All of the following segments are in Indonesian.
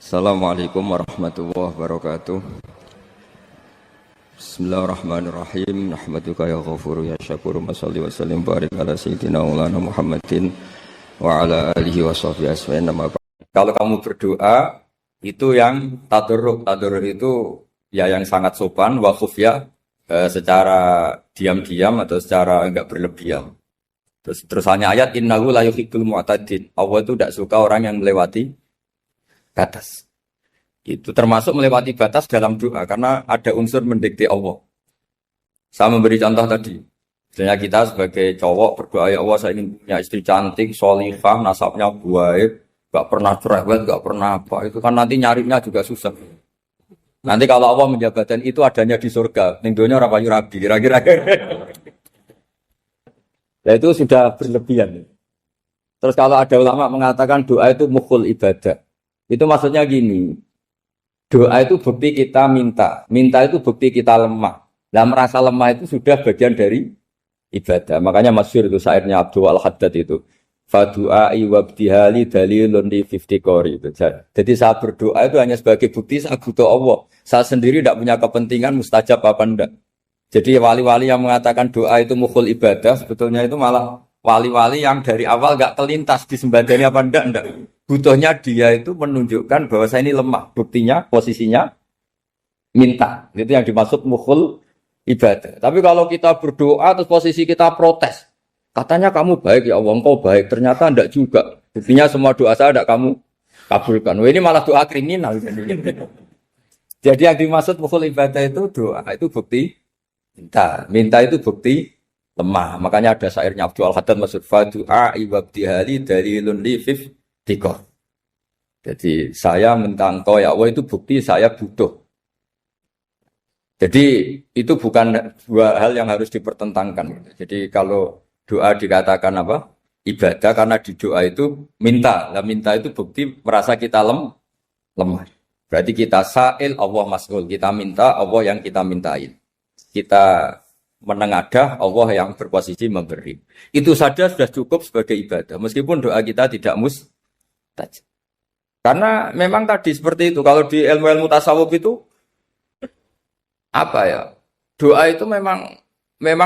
Assalamualaikum warahmatullahi wabarakatuh. Bismillahirrahmanirrahim. Nahmaduka ya ghafuru ya syakuru. Mashalli wa sallim barik ala sayyidina maulana Muhammadin wa ala alihi wa sahbihi asma'in. Kalau kamu berdoa itu yang tadarruk. Tadarruk itu ya yang sangat sopan wa khufya, secara diam-diam atau secara enggak berlebihan. Terus hanya ayat innahu la yuhibbul mu'tadin. Allah itu tidak suka orang yang melewati batas. Itu termasuk melewati batas dalam doa karena ada unsur mendikte Allah. Saya memberi contoh tadi. Misalnya kita sebagai cowok berdoa, ya Allah saya ingin punya istri cantik, sholihah, nasabnya baik, gak pernah cerewet, gak pernah apa. Itu kan nanti nyarinya juga susah. Nanti kalau Allah menjabatkan itu adanya di surga, ning donya ora payu rabi, kira-kira. Nah itu sudah berlebihan. Terus kalau ada ulama mengatakan doa itu mukhul ibadah. Itu maksudnya gini, doa itu bukti kita minta itu bukti kita lemah. Nah merasa lemah itu sudah bagian dari ibadah. Makanya masyhur itu syairnya Abdul Al-Haddad itu. Fadu'ai wabdihali dalilun li fiftikori. Jadi saya berdoa itu hanya sebagai bukti saya butuh Allah. Saya sendiri tidak punya kepentingan mustajab apa enggak. Jadi wali-wali yang mengatakan doa itu mukhul ibadah, sebetulnya itu malah wali-wali yang dari awal enggak kelintas disembadani apa enggak. Butuhnya dia itu menunjukkan bahwa saya ini lemah. Buktinya, posisinya minta. Itu yang dimaksud mukhul ibadah. Tapi kalau kita berdoa terus posisi kita protes. Katanya kamu baik ya Allah, engkau baik. Ternyata enggak juga. Buktinya semua doa saya enggak kamu kabulkan. Wah, ini malah doa kriminal. Jadi yang dimaksud mukhul ibadah itu doa. Itu bukti minta. Minta itu bukti lemah. Makanya ada syairnya Abdul Al-Haddad maksud fadu'a iwabdihali dalilun li fiftikor. Jadi saya minta engkau ya Allah itu bukti saya butuh. Jadi itu bukan dua hal yang harus dipertentangkan. Jadi kalau doa dikatakan apa? Ibadah karena di doa itu minta. Nah, minta itu bukti merasa kita lemah. Berarti kita sa'il Allah mas'ul. Kita minta Allah yang kita mintain. Kita menengadah Allah yang berposisi memberi. Itu saja sudah cukup sebagai ibadah. Meskipun doa kita tidak mustajab. Karena memang tadi seperti itu. Kalau di ilmu-ilmu tasawuf itu apa ya? Doa itu memang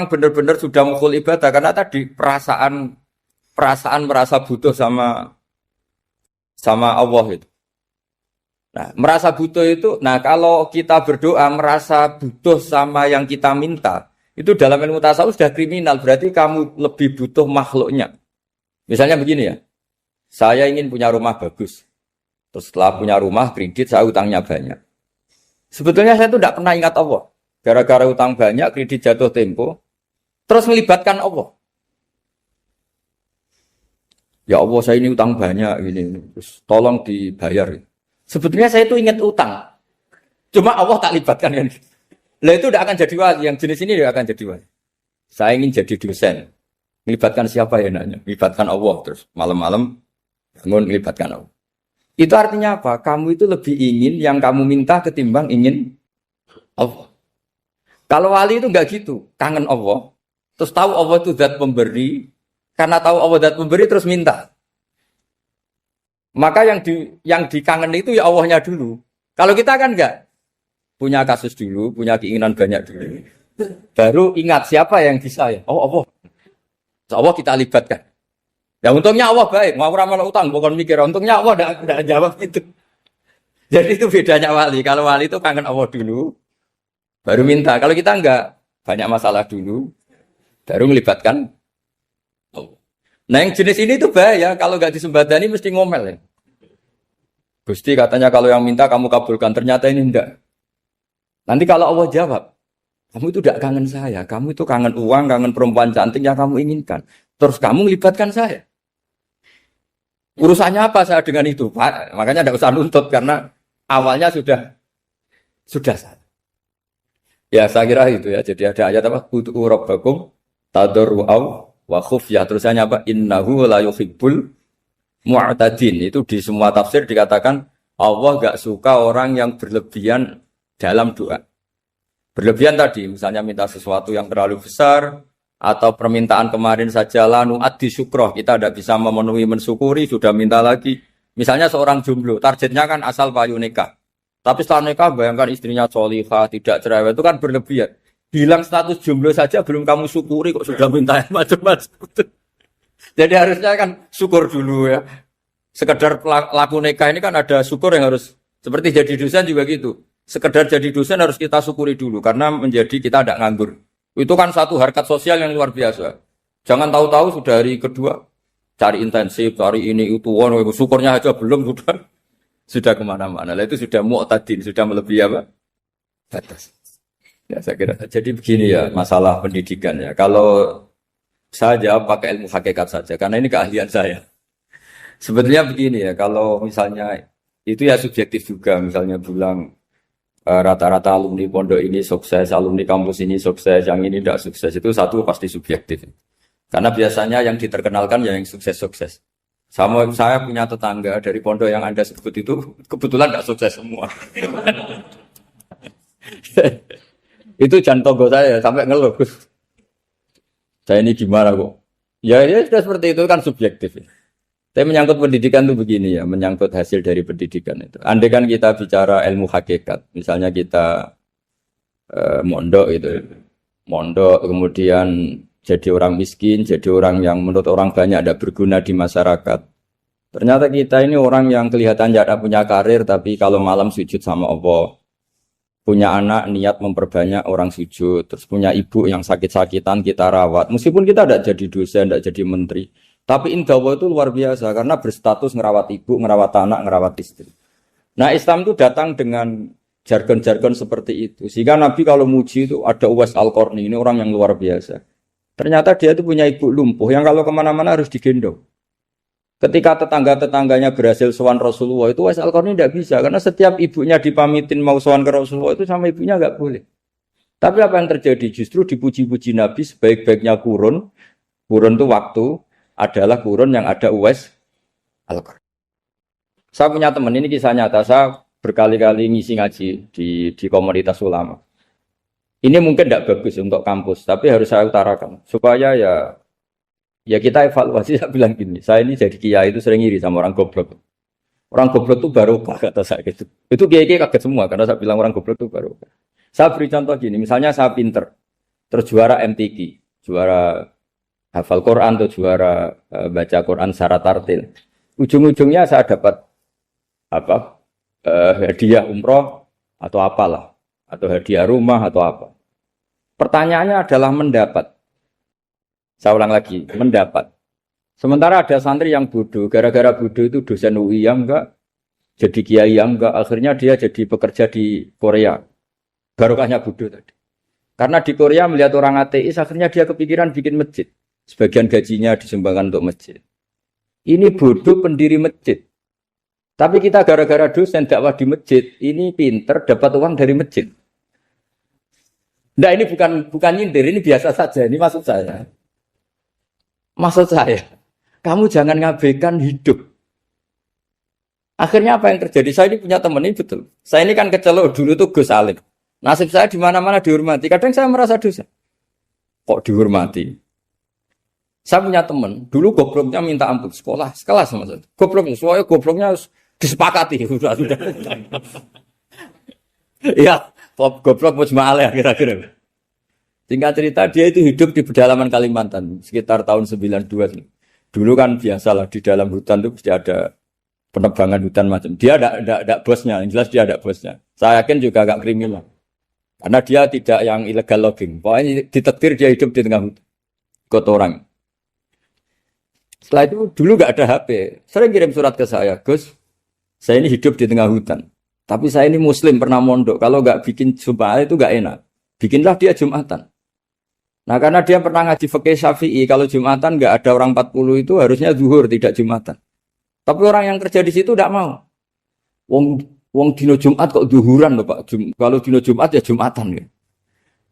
benar-benar sudah mukhul ibadah karena tadi perasaan merasa butuh sama Allah itu. Nah, merasa butuh itu, nah kalau kita berdoa merasa butuh sama yang kita minta, itu dalam ilmu tasawuf sudah kriminal, berarti kamu lebih butuh makhluknya. Misalnya begini ya, saya ingin punya rumah bagus. Terus setelah punya rumah, kredit, saya utangnya banyak. Sebetulnya saya itu tidak pernah ingat Allah. Gara-gara utang banyak, kredit jatuh tempo, terus melibatkan Allah. Ya Allah, saya ini utang banyak, ini, terus tolong dibayar. Sebetulnya saya itu ingat utang. Cuma Allah tak libatkan. Kan? Lah itu tidak akan jadi wali. Yang jenis ini tidak akan jadi wali. Saya ingin jadi dosen. Melibatkan siapa ya nanya? Melibatkan Allah. Terus malam-malam bangun melibatkan Allah. Itu artinya apa? Kamu itu lebih ingin yang kamu minta ketimbang ingin Allah. Kalau wali itu enggak gitu. Kangen Allah. Terus tahu Allah itu zat pemberi. Karena tahu Allah zat pemberi terus minta. Maka yang dikangen itu ya Allahnya dulu. Kalau kita kan enggak. Punya kasus dulu, punya keinginan banyak dulu. Baru ingat siapa yang bisa ya. Oh Allah. So, Allah kita libatkan. Ya untungnya Allah baik, mau ramal utang, bukan mikir. Untungnya Allah tidak jawab itu. Jadi itu bedanya wali. Kalau wali itu kangen Allah dulu, baru minta. Kalau kita enggak, banyak masalah dulu, baru melibatkan Allah. Nah yang jenis ini tuh bahaya. Kalau enggak disembadani mesti ngomel ya. Gusti katanya kalau yang minta kamu kabulkan, ternyata ini enggak. Nanti kalau Allah jawab, kamu itu tidak kangen saya, kamu itu kangen uang, kangen perempuan cantik yang kamu inginkan. Terus kamu melibatkan saya. Urusannya apa saya dengan itu, Pak? Makanya tidak usah nuntut karena awalnya sudah salah. Ya saya kira itu ya. Jadi ada ayat apa? Ud'u rabbakum tadarru'aw wa khufyah. Terusannya apa? Innahu la yuhibbul mu'tadin. Itu di semua tafsir dikatakan Allah enggak suka orang yang berlebihan dalam doa. Berlebihan tadi, misalnya minta sesuatu yang terlalu besar, atau permintaan kemarin saja lanu addi syukroh, kita tidak bisa memenuhi mensyukuri, sudah minta lagi. Misalnya seorang jomblo, targetnya kan asal payu nikah. Tapi setelah nikah, bayangkan istrinya solihah, tidak cerewet, itu kan berlebihan. Hilang status jomblo saja belum kamu syukuri kok sudah minta yang macam-macam. Jadi harusnya kan syukur dulu ya. Sekedar laku nikah ini kan ada syukur yang harus, seperti jadi dosen juga gitu. Sekedar jadi dosen harus kita syukuri dulu karena menjadi kita tidak nganggur. Itu kan satu harkat sosial yang luar biasa. Jangan tahu-tahu sudah hari kedua cari intensif, cari ini itu, syukurnya aja belum sudah kemana-mana. Lah itu sudah mu'tadin, sudah melebihi apa? Batas. Ya saya kira. Jadi begini ya masalah pendidikan ya. Kalau saya jawab pakai ilmu hakikat saja karena ini keahlian saya. Sebetulnya begini ya, kalau misalnya itu ya subjektif juga, misalnya bilang rata-rata alumni pondok ini sukses, alumni kampus ini sukses, yang ini tidak sukses, itu satu pasti subjektif. Karena biasanya yang diterkenalkan yang sukses-sukses. Saya punya tetangga dari pondok yang Anda sebut itu kebetulan tidak sukses semua. Itu jantung saya sampai ngeluh. Saya ini gimana kok? Ya sudah seperti itu kan subjektif. Tapi menyangkut pendidikan itu begini ya, menyangkut hasil dari pendidikan itu. Andai kan kita bicara ilmu hakikat, misalnya kita mondok itu, mondok kemudian jadi orang miskin, jadi orang yang menurut orang banyak tidak berguna di masyarakat. Ternyata kita ini orang yang kelihatan tidak punya karir, tapi kalau malam sujud sama Allah. Punya anak niat memperbanyak orang sujud, terus punya ibu yang sakit-sakitan kita rawat. Meskipun kita tidak jadi dosen, tidak jadi menteri. Tapi indah Allah itu luar biasa karena berstatus ngerawat ibu, ngerawat anak, ngerawat istri. Nah Islam itu datang dengan jargon-jargon seperti itu. Sehingga Nabi kalau muji itu ada Uwais Al-Qarni, ini orang yang luar biasa. Ternyata dia itu punya ibu lumpuh yang kalau kemana-mana harus digendong. Ketika tetangga-tetangganya berhasil sowan Rasulullah itu Uwais Al-Qarni tidak bisa karena setiap ibunya dipamitin mau sowan ke Rasulullah itu sama ibunya nggak boleh. Tapi apa yang terjadi? Justru dipuji-puji Nabi sebaik-baiknya kurun itu waktu adalah kurun yang ada Uwais Al-Qarni. Saya punya teman ini kisah nyata, saya berkali-kali ngisi ngaji di komunitas ulama. Ini mungkin tidak bagus untuk kampus, tapi harus saya utarakan supaya ya kita evaluasi. Saya bilang gini, saya ini jadi kiai itu sering iri sama orang goblok. Orang goblok itu barokah kata saya gitu. Itu kiai-kiai kaget semua karena saya bilang orang goblok itu barokah. Saya beri contoh gini, misalnya saya pinter, terus juara MTQ, juara hafal Quran atau juara baca Quran secara tartil. Ujung-ujungnya saya dapat hadiah umroh atau apalah, atau hadiah rumah atau apa. Pertanyaannya adalah mendapat. Saya ulang lagi, mendapat. Sementara ada santri yang bodoh, gara-gara bodoh itu dosen UI yang enggak, jadi kiai yang enggak, akhirnya dia jadi pekerja di Korea. Barokahnya bodoh tadi. Karena di Korea melihat orang ateis, akhirnya dia kepikiran bikin masjid. Sebagian gajinya disumbangkan untuk masjid. Ini bodoh pendiri masjid. Tapi kita gara-gara dosen dakwah di masjid, ini pinter dapat uang dari masjid. Nah ini bukan nyindir, ini biasa saja, ini maksud saya. Maksud saya, kamu jangan ngabaikan hidup. Akhirnya apa yang terjadi? Saya ini punya teman ini betul. Saya ini kan kecelok dulu tuh Gus Alim. Nasib saya di mana-mana dihormati. Kadang saya merasa dosa. Kok dihormati? Saya punya teman, dulu gobloknya minta ampun sekolah, sekelas maksudnya. Gobloknya, soalnya gobloknya disepakati. Sudah. Iya, goblok mujma'al ya kira-kira. Singkat cerita, dia itu hidup di pedalaman Kalimantan, sekitar tahun 92. Dulu kan biasalah, di dalam hutan itu pasti ada penebangan hutan macam. Dia ada bosnya, yang jelas dia ada bosnya. Saya yakin juga agak kriminal. Karena dia tidak yang illegal logging. Pokoknya ditakdir dia hidup di tengah hutan. Ikut orang. Setelah itu, dulu gak ada HP. Sering kirim surat ke saya, Gus, saya ini hidup di tengah hutan. Tapi saya ini muslim, pernah mondok. Kalau gak bikin Jumat itu gak enak. Bikinlah dia Jumatan. Nah karena dia pernah ngaji fikih Syafi'i, kalau Jumatan nggak ada orang 40 itu harusnya zuhur tidak Jumatan. Tapi orang yang kerja di situ tidak mau. Wong dino Jumat kok zuhuran loh Pak. Kalau dino Jumat ya Jumatan. Ya.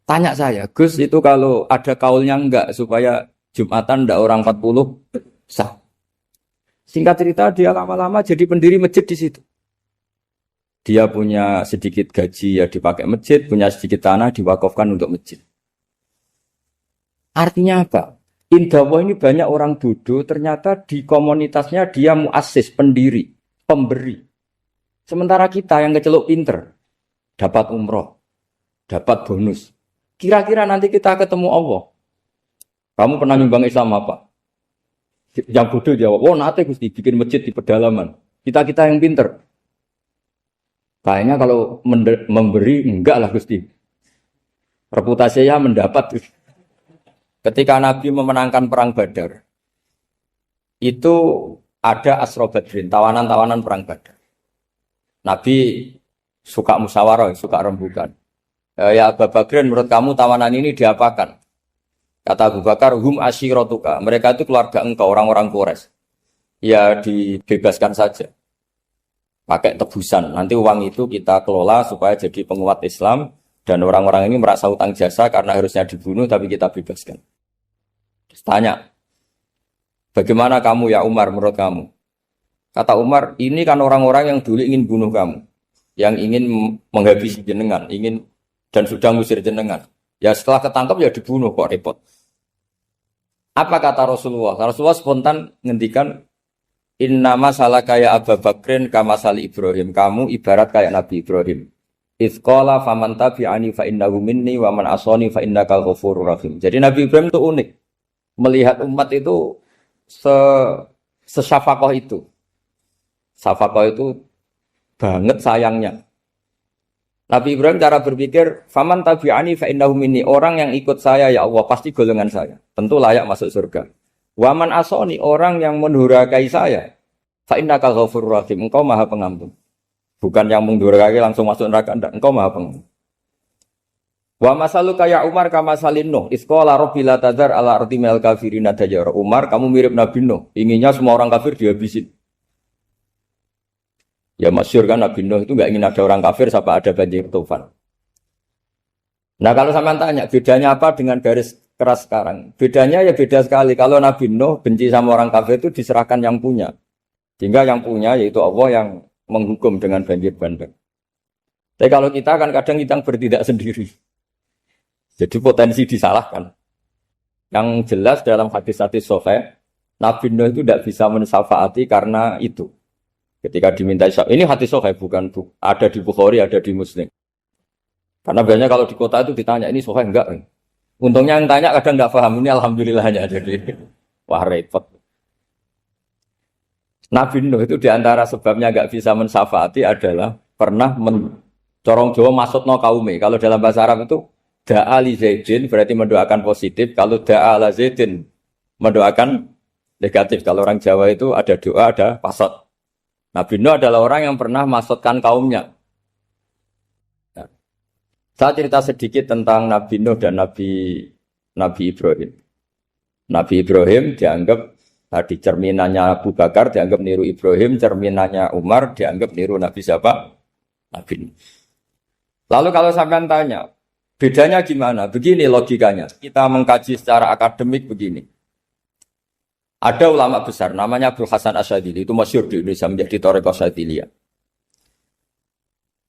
Tanya saya, Gus itu kalau ada kaulnya enggak supaya Jumatan ndak orang 40 sah. Singkat cerita dia lama-lama jadi pendiri masjid di situ. Dia punya sedikit gaji ya dipakai masjid, punya sedikit tanah diwakafkan untuk masjid. Artinya apa? Indah Allah ini banyak orang bodoh, ternyata di komunitasnya dia muassis, pendiri. pemberi. Sementara kita yang keceluk pinter, dapat umroh, dapat bonus. Kira-kira nanti kita ketemu Allah. Kamu pernah nyumbang Islam apa? Yang bodoh jawab, oh nanti Gusti bikin masjid di pedalaman. Kita yang pinter. Kayaknya kalau memberi, enggak lah Gusti. Reputasinya mendapat. Ketika Nabi memenangkan perang Badar, itu ada Asra Badrin, tawanan-tawanan perang Badar. Nabi suka musyawarah, suka rembukan. Ya Abu Bakrin, menurut kamu tawanan ini diapakan? Kata Abu Bakar, hum asyiratuka. Mereka itu keluarga engkau, orang-orang Quraisy. Ya dibebaskan saja. Pakai tebusan. Nanti uang itu kita kelola supaya jadi penguat Islam. Dan orang-orang ini merasa utang jasa karena harusnya dibunuh, tapi kita bebaskan. Terus tanya, bagaimana kamu ya Umar menurut kamu? Kata Umar, ini kan orang-orang yang dulu ingin bunuh kamu. Yang ingin menghabisi jenengan, ingin dan sudah ngusir jenengan. Ya setelah ketangkap ya dibunuh, kok repot. Apa kata Rasulullah? Rasulullah spontan ngendikan, innama salaka ya Abu Bakrin kama sali Ibrahim. Kamu ibarat kayak Nabi Ibrahim. Izqala faman tabi'ani fa innahu minni wa man asani fa innakal ghafurur rahim. Jadi Nabi Ibrahim itu unik. Melihat umat itu sesyafakoh itu. Syafakoh itu banget sayangnya. Nabi Ibrahim cara berpikir, faman tabi'ani fa innahu minni, orang yang ikut saya ya Allah pasti golongan saya, tentu layak masuk surga. Waman asoni, orang yang mendurhakai saya, fa innaka ghafurur rahim, engkau Maha Pengampun. Bukan yang mendurhakai langsung masuk neraka, enggak, engkau Maha Pengampun. Wa masaluka ya Umar kama salin Nuh, isqala rabbi la tadzar ala ardi minal kafirina dajjara. Umar, kamu mirip Nabi Nuh, inginnya semua orang kafir dihabisin. Ya masyhur kan Nabi Nuh itu nggak ingin ada orang kafir sampai ada banjir tufan. Nah kalau sampean tanya bedanya apa dengan garis keras sekarang? Bedanya ya beda sekali. Kalau Nabi Nuh benci sama orang kafir itu diserahkan yang punya. Sehingga yang punya yaitu Allah yang menghukum dengan banjir bandang. Tapi kalau kita kan kadang kita bertindak sendiri. Jadi potensi disalahkan. Yang jelas dalam hadis-hadis sahih, Nabi Nuh itu tidak bisa mensyafaati karena itu. Ketika diminta syafaat, ini hadis sahih bukan ada di Bukhari, ada di Muslim. Karena biasanya kalau di kota itu ditanya ini sahih enggak? Untungnya yang tanya kadang enggak paham, ini alhamdulillahnya jadi wah repot. Nabi Nuh itu diantara sebabnya enggak bisa mensyafaati adalah pernah corong Jawa maksudno kaume. Kalau dalam bahasa Arab itu da'a li Zaidin berarti mendoakan positif, kalau da'a la Zaidin mendoakan negatif. Kalau orang Jawa itu ada doa, ada pasot. Nabi Nuh adalah orang yang pernah maksudkan kaumnya. Nah, saya cerita sedikit tentang Nabi Nuh dan Nabi Ibrahim. Nabi Ibrahim dianggap tadi cerminannya Abu Bakar, dianggap niru Ibrahim, cerminannya Umar, dianggap niru Nabi siapa? Nabi Nuh. Lalu kalau sampean tanya, bedanya gimana? Begini logikanya. Kita mengkaji secara akademik begini. Ada ulama besar, namanya Abdul Hasan Asyadzili, itu masyhur di Indonesia menjadi Thariqah Asyadziliyah.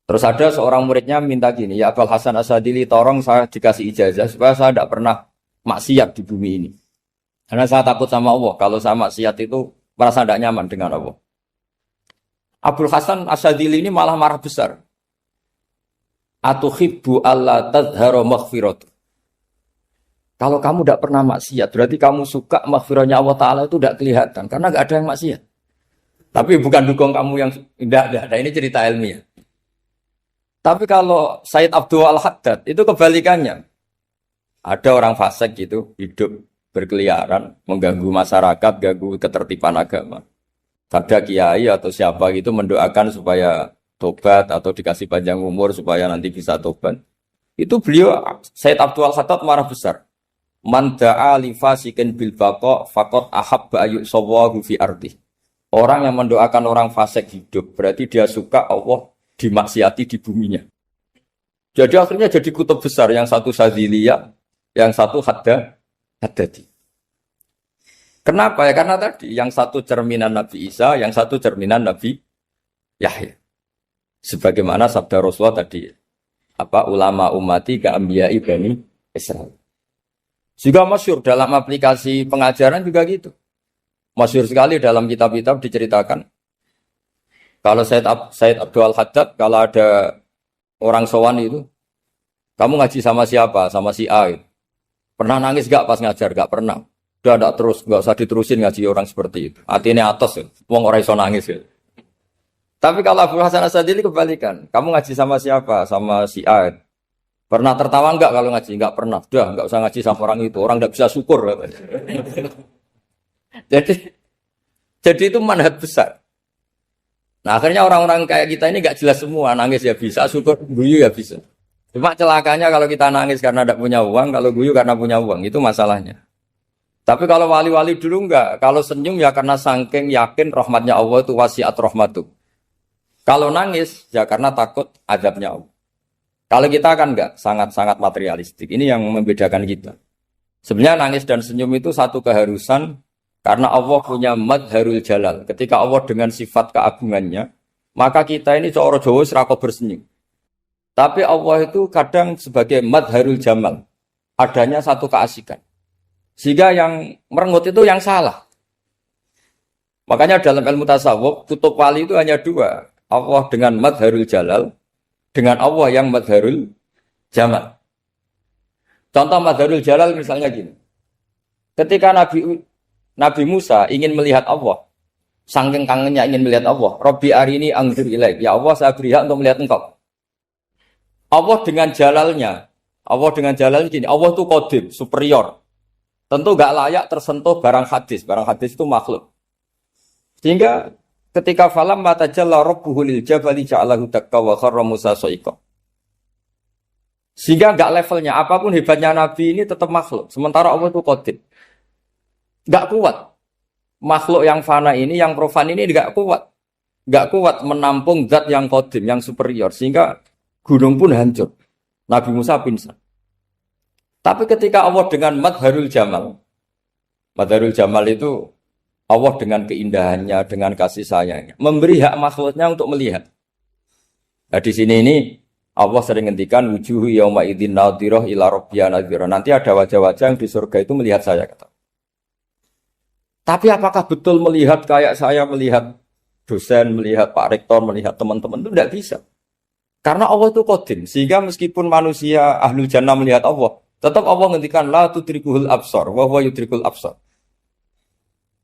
Terus ada seorang muridnya minta gini, ya Abdul Hasan Asyadzili, tolong saya dikasih ijazah supaya saya tidak pernah maksiat di bumi ini. Karena saya takut sama Allah, kalau saya maksiat itu merasa tidak nyaman dengan Allah. Abdul Hasan Asyadzili ini malah marah besar. Atuhibbu alla tadhhara maghfiratuh. Kalau kamu tidak pernah maksiat, berarti kamu suka maghfirahnya Allah Ta'ala itu tidak kelihatan. Karena tidak ada yang maksiat. Tapi bukan dukung kamu yang tidak. Ini cerita ilmiah. Tapi kalau Sayyid Abdul Al-Haddad, itu kebalikannya. Ada orang fasik gitu, hidup berkeliaran, mengganggu masyarakat, ganggu ketertiban agama. Ada kiai atau siapa gitu mendoakan supaya tobat atau dikasih panjang umur supaya nanti bisa tobat. Itu beliau, Sayyid Abdul Al-Haddad marah besar. Man da'a li fasikin bil baqa faqad ahabba ayyusawahu fi ardi. Orang yang mendoakan orang fasik hidup berarti dia suka Allah dimaksiati di buminya. Jadi akhirnya jadi kutub besar, yang satu Syadziliyah, yang satu Haddadi. Kenapa ya? Karena tadi yang satu cerminan Nabi Isa, yang satu cerminan Nabi Yahya. Sebagaimana sabda Rasulullah tadi, ulama ummati ka anbiya'i bani Israil. Juga masyhur dalam aplikasi pengajaran juga gitu. Masyhur sekali dalam kitab-kitab diceritakan. Kalau Said Abdul Haddad, kalau ada orang sowan itu, kamu ngaji sama siapa? Sama si A. Gitu. Pernah nangis gak pas ngajar? Gak pernah. Udah gak terus, gak usah diterusin ngaji orang seperti itu. Hatinya atas ya. Wong orang iso nangis ya. Tapi kalau Abu Hasan Asadili kebalikan. Kamu ngaji sama siapa? Sama si A. Pernah tertawa enggak kalau ngaji? Enggak pernah. Udah, enggak usah ngaji sama orang itu. Orang enggak bisa syukur. jadi itu manhaj besar. Nah akhirnya orang-orang kayak kita ini enggak jelas semua. Nangis ya bisa, syukur, guyu ya bisa. Cuma celakanya kalau kita nangis karena tidak punya uang, kalau guyu karena punya uang. Itu masalahnya. Tapi kalau wali-wali dulu enggak. Kalau senyum ya karena saking yakin rahmatnya Allah itu wasiat rahmatu. Kalau nangis ya karena takut azabnya Allah. Kalau kita kan enggak, sangat-sangat materialistik. Ini yang membedakan kita. Sebenarnya nangis dan senyum itu satu keharusan karena Allah punya madharul jalal. Ketika Allah dengan sifat keagungannya, maka kita ini coro Jawa serako bersenyum. Tapi Allah itu kadang sebagai madharul jamal. Adanya satu keasikan. Sehingga yang merengut itu yang salah. Makanya dalam ilmu tasawuf, kutub wali itu hanya dua. Allah dengan madharul jalal, dengan Allah yang madharul jamal. Contoh madharul jalal misalnya gini. Ketika Nabi Musa ingin melihat Allah, saking kangennya ingin melihat Allah, Rabbi arini anzur ilaik. Ya Allah, saya beri hak untuk melihat engkau. Allah dengan jalalnya gini, Allah itu qadim, superior. Tentu gak layak tersentuh barang hadis. Barang hadis itu makhluk. Sehingga ketika falam matajalla rabbuhu lil jabali ja'alahu dakka wa kharra Musa sa'iqa. Sehingga enggak levelnya apapun hebatnya nabi ini tetap makhluk. Sementara Allah itu qadim. Enggak kuat. Makhluk yang fana ini, yang profan ini enggak kuat. Enggak kuat menampung zat yang qadim, yang superior sehingga gunung pun hancur. Nabi Musa pingsan. Tapi ketika Allah dengan madharul jamal. Madharul jamal itu Allah dengan keindahannya, dengan kasih sayangnya, memberi hak makhluknya untuk melihat. Nah di sini ini Allah sering ngendikan wujuhu yauma idzin nadhirah ila rabbiha nadhirah. Nanti ada wajah-wajah yang di surga itu melihat saya kata. Tapi apakah betul melihat kayak saya melihat dosen, melihat Pak Rektor, melihat teman-teman itu tidak bisa. Karena Allah itu qadim, sehingga meskipun manusia ahlul jannah melihat Allah, tetap Allah ngendikan la tudrikuhul absar wa huwa yudrikul absar.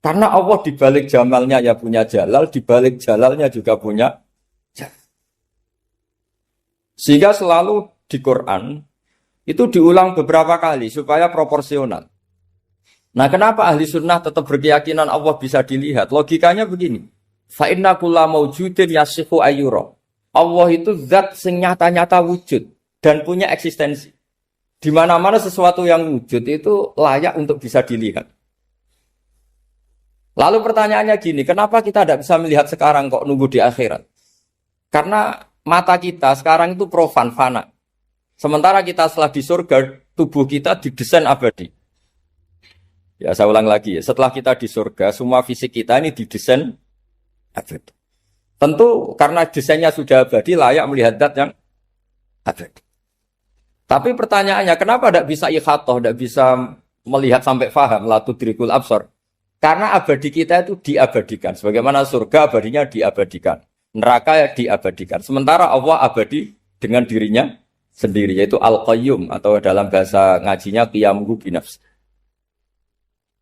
Karena Allah di balik jamalnya ya punya jalal, di balik jalalnya juga punya jalal. Sehingga selalu di Quran itu diulang beberapa kali supaya proporsional. Nah, kenapa ahli sunnah tetap berkeyakinan Allah bisa dilihat? Logikanya begini. Fa inna kulla maujudin yasihu ayyura. Allah itu zat sing nyata-nyata wujud dan punya eksistensi. Di mana-mana sesuatu yang wujud itu layak untuk bisa dilihat. Lalu pertanyaannya gini, kenapa kita tidak bisa melihat sekarang kok nunggu di akhirat? Karena mata kita sekarang itu profan, fana. Sementara kita setelah di surga, tubuh kita didesain abadi. Ya saya ulang lagi ya, setelah kita di surga, semua fisik kita ini didesain abadi. Tentu karena desainnya sudah abadi, layak melihat zat yang abadi. Tapi pertanyaannya, kenapa tidak bisa ikhatoh, tidak bisa melihat sampai faham, la tudrikul absar? Karena abadi kita itu diabadikan. Sebagaimana surga abadinya diabadikan. Neraka ya diabadikan. Sementara Allah abadi dengan dirinya sendiri. Yaitu Al-Qayyum. Atau dalam bahasa ngajinya Qiyamuhu binafs.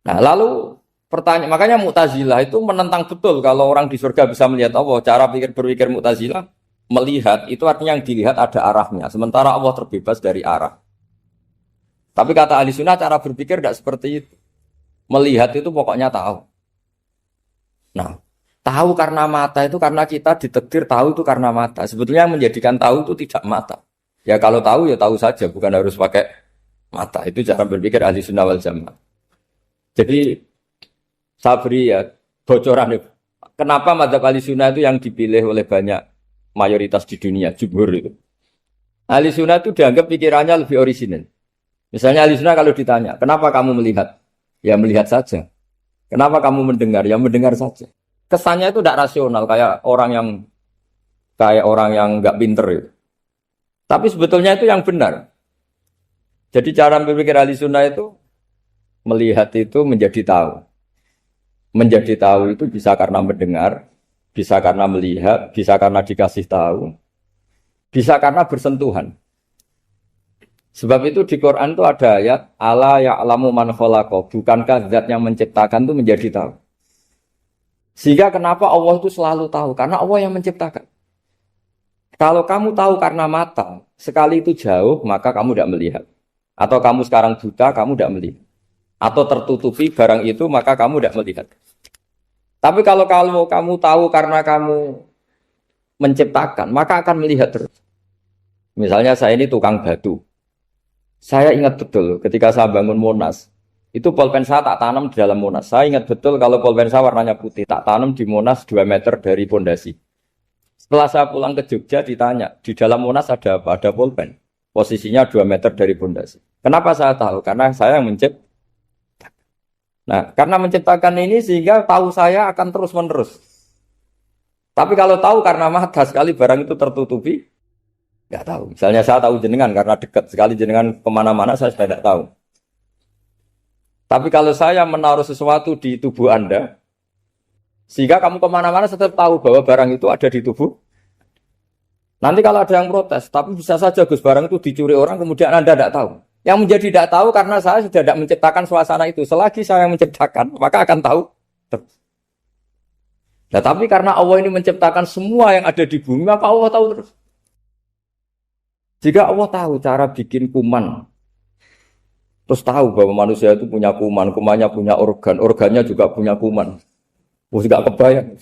Nah lalu pertanyaan, makanya Mu'tazilah itu menentang betul kalau orang di surga bisa melihat Allah. Cara berpikir Mu'tazilah, melihat itu artinya yang dilihat ada arahnya. Sementara Allah terbebas dari arah. Tapi kata ahli sunnah cara berpikir tidak seperti itu. Melihat itu pokoknya tahu. Nah, tahu karena mata itu karena kita ditakdir tahu itu karena mata. Sebetulnya yang menjadikan tahu itu tidak mata. Ya kalau tahu ya tahu saja, bukan harus pakai mata. Itu cara berpikir ahli sunnah wal jamaah. Jadi saya beri ya bocoran. Kenapa mazhab ahli sunnah itu yang dipilih oleh banyak mayoritas di dunia, jumhur itu. Ahli sunnah itu dianggap pikirannya lebih orisinal. Misalnya ahli sunnah kalau ditanya, kenapa kamu melihat? Ya melihat saja. Kenapa kamu mendengar? Ya mendengar saja. Kesannya itu tidak rasional kayak orang yang nggak pinter itu. Tapi sebetulnya itu yang benar. Jadi cara berpikir ahli sunnah itu melihat itu menjadi tahu. Menjadi tahu itu bisa karena mendengar, bisa karena melihat, bisa karena dikasih tahu, bisa karena bersentuhan. Sebab itu di Quran itu ada ayat ala ya'lamu man khalaqa, bukankah zat yang menciptakan itu menjadi tahu. Sehingga kenapa Allah itu selalu tahu? Karena Allah yang menciptakan. Kalau kamu tahu karena mata, sekali itu jauh, maka kamu tidak melihat. Atau kamu sekarang buta, kamu tidak melihat. Atau tertutupi barang itu, maka kamu tidak melihat. Tapi kalau kamu tahu karena kamu menciptakan, maka akan melihat terus. Misalnya saya ini tukang batu. Saya ingat betul ketika saya bangun Monas, itu pulpen saya tak tanam di dalam Monas. Saya ingat betul kalau pulpen saya warnanya putih, tak tanam di Monas 2 meter dari pondasi. Setelah saya pulang ke Jogja ditanya, di dalam Monas ada apa? Ada pulpen. Posisinya 2 meter dari pondasi. Kenapa saya tahu? Karena saya yang menciptakan. Nah, karena menciptakan ini sehingga tahu saya akan terus-menerus. Tapi kalau tahu karena mata sekali barang itu tertutupi, nggak tahu. Misalnya saya tahu jenengan karena dekat sekali jenengan kemana-mana saya sudah tidak tahu. Tapi kalau saya menaruh sesuatu di tubuh Anda, sehingga kamu kemana-mana tetap tahu bahwa barang itu ada di tubuh. Nanti kalau ada yang protes, tapi bisa saja Gus barang itu dicuri orang kemudian Anda tidak tahu. Yang menjadi tidak tahu karena saya sudah tidak menciptakan suasana itu. Selagi saya yang menciptakan, maka akan tahu. Nah, tapi karena Allah ini menciptakan semua yang ada di bumi, maka Allah tahu terus. Jika Allah tahu cara bikin kuman, terus tahu bahwa manusia itu punya kuman, kumannya punya organ, organnya juga punya kuman. Terus gak kebayang.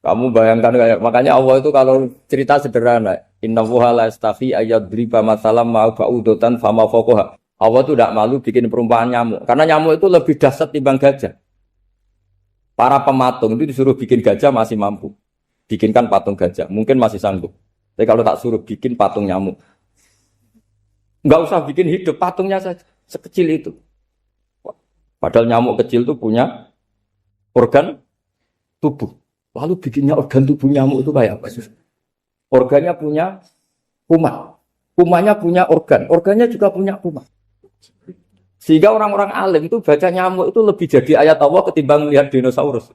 Kamu bayangkan kayak, makanya Allah itu kalau cerita sederhana, innallaha la yastahi ayyadriba mathalam ma ba'udatan fama fawqaha. Allah itu tidak malu bikin perumpamaan nyamuk, karena nyamuk itu lebih dahsyat timbang gajah. Para pematung itu disuruh bikin gajah masih mampu. Bikinkan patung gajah, mungkin masih sanggup. Tapi kalau tak suruh bikin patung nyamuk, nggak usah bikin hidup, patungnya saja sekecil itu. Padahal nyamuk kecil itu punya organ tubuh. Lalu bikinnya organ tubuh nyamuk itu kayak apa? Organnya punya kuman. Kumannya punya organ. Organnya juga punya kuman. Sehingga orang-orang alim itu baca nyamuk itu lebih jadi ayat Allah ketimbang melihat dinosaurus.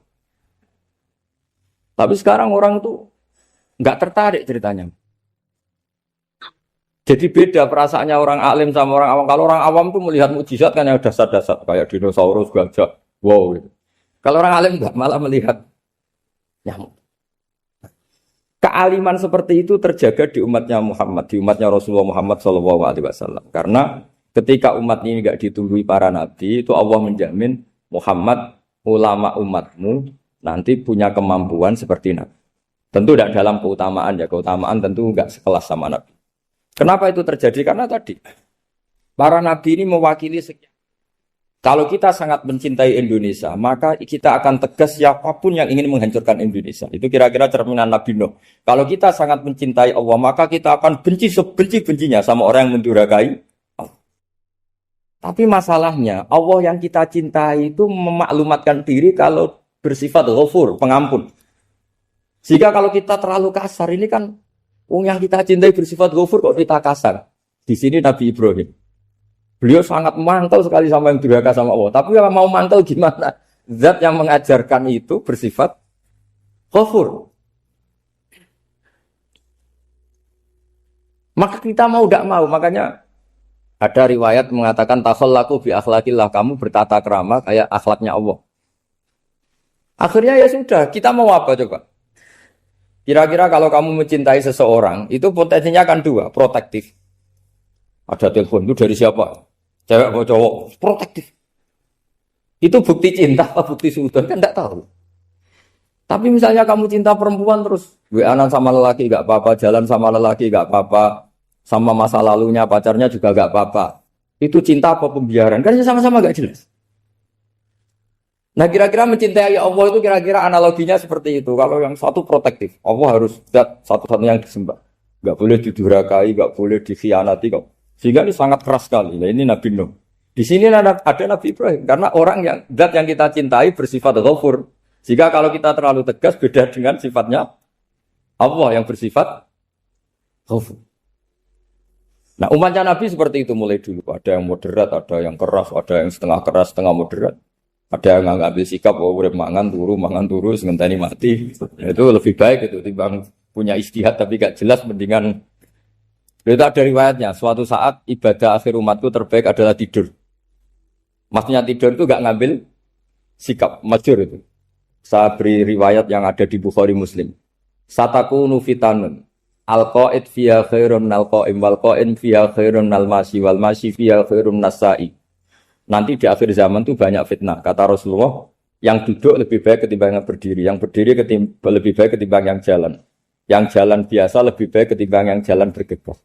Tapi sekarang orang itu nggak tertarik ceritanya. Jadi beda perasaannya orang alim sama orang awam. Kalau orang awam itu melihat mukjizat kan yang dasar-dasar. Kayak dinosaurus, gajah. Wow. Gitu. Kalau orang alim nggak, malah melihat nyamuk. Kealiman seperti itu terjaga di umatnya Muhammad, di umatnya Rasulullah Muhammad SAW. Karena ketika umat ini nggak ditumbuhi para nabi, itu Allah menjamin Muhammad, ulama umatmu nanti punya kemampuan seperti nabi. Tentu tidak dalam keutamaan ya, keutamaan tentu nggak sekelas sama nabi. Kenapa itu terjadi? Karena tadi para nabi ini mewakili sekian. Kalau kita sangat mencintai Indonesia, maka kita akan tegas siapapun yang ingin menghancurkan Indonesia. Itu kira-kira cerminan Nabi Nuh. Kalau kita sangat mencintai Allah, maka kita akan benci sebenci-bencinya sama orang yang mendurhakai Allah. Tapi masalahnya, Allah yang kita cintai itu memaklumatkan diri kalau bersifat ghafur, pengampun. Sehingga kalau kita terlalu kasar, ini kan yang kita cintai bersifat ghafur kok kita kasar. Di sini Nabi Ibrahim. Beliau sangat mantel sekali sama yang durhaka sama Allah. Tapi yang mau mantel gimana? Zat yang mengajarkan itu bersifat ghafur. Maka kita mau tidak mau. Makanya ada riwayat mengatakan takhallaku bi akhlaqillah. Kamu bertata krama kayak akhlaknya Allah. Akhirnya ya sudah. Kita mau apa coba? Kira-kira kalau kamu mencintai seseorang, itu potensinya kan dua. Protektif. Ada telepon itu dari siapa? Cewek atau cowok, protektif. Itu bukti cinta apa bukti suudon kan tidak tahu. Tapi misalnya kamu cinta perempuan terus WA-an sama lelaki gak apa-apa, jalan sama lelaki gak apa-apa, sama masa lalunya pacarnya juga gak apa-apa. Itu cinta apa pembiaran? Kan sama-sama gak jelas. Nah kira-kira mencintai Allah itu kira-kira analoginya seperti itu. Kalau yang satu protektif, Allah harus zat satu-satunya yang disembah. Gak boleh didurhakai, gak boleh dikhianati kok. Sehingga ini sangat keras sekali. Nah, ini Nabi Nuh. Di sini ada Nabi Ibrahim. Karena orang yang zat yang kita cintai bersifat ghafur. Sehingga kalau kita terlalu tegas beda dengan sifatnya Allah yang bersifat ghafur. Nah umatnya Nabi seperti itu mulai dulu. Ada yang moderat, ada yang keras, ada yang setengah keras, setengah moderat. Ada yang ngambil sikap, oh urip mangan turu, ngenteni mati. Itu lebih baik itu timbang punya ijtihad tapi gak jelas, mendingan. Itu ada riwayatnya. Suatu saat ibadah akhir umatku terbaik adalah tidur. Maksudnya tidur itu gak ngambil sikap, masyhur itu. Saya beri riwayat yang ada di Bukhari Muslim. Satakunu fitanun. Al-qa'id fiha khairun al-qa'im wal-qa'in fiha khairun al-masi wal-masi fiha khairun nasai. Nanti di akhir zaman itu banyak fitnah. Kata Rasulullah, yang duduk lebih baik ketimbang yang berdiri. Yang berdiri lebih baik ketimbang yang jalan. Yang jalan biasa lebih baik ketimbang yang jalan bergegas.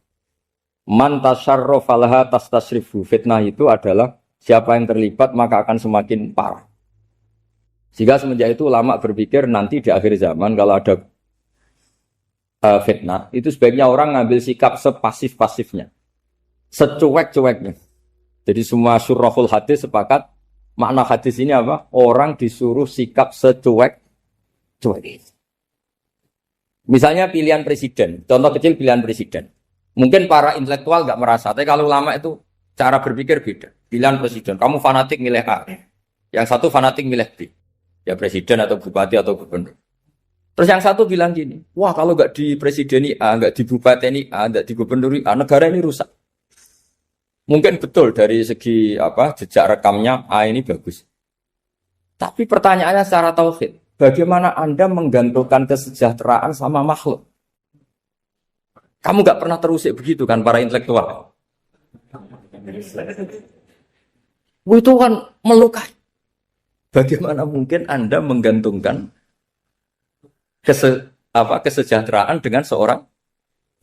Man tasyarrafa laha tastasrifu. Fitnah itu adalah siapa yang terlibat maka akan semakin parah. Sehingga semenjak itu ulama berpikir nanti di akhir zaman kalau ada fitnah, itu sebaiknya orang ngambil sikap sepasif-pasifnya. Secuek-cueknya. Jadi semua syurahul hadis sepakat makna hadis ini apa? Orang disuruh sikap secuek-cuek. Misalnya pilihan presiden, contoh kecil pilihan presiden. Mungkin para intelektual nggak merasa, tapi kalau ulama itu cara berpikir beda. Pilihan presiden, kamu fanatik milih A, yang satu fanatik milih B. Ya presiden atau bupati atau gubernur. Terus yang satu bilang gini, wah kalau nggak di presiden A, nggak di bupati A, nggak di gubernur A, negara ini rusak. Mungkin betul dari segi jejak rekamnya A ini bagus. Tapi pertanyaannya secara tauhid, bagaimana Anda menggantungkan kesejahteraan sama makhluk? Kamu nggak pernah terusik begitu kan para intelektual? Itu kan melukai. Bagaimana mungkin Anda menggantungkan kesejahteraan dengan seorang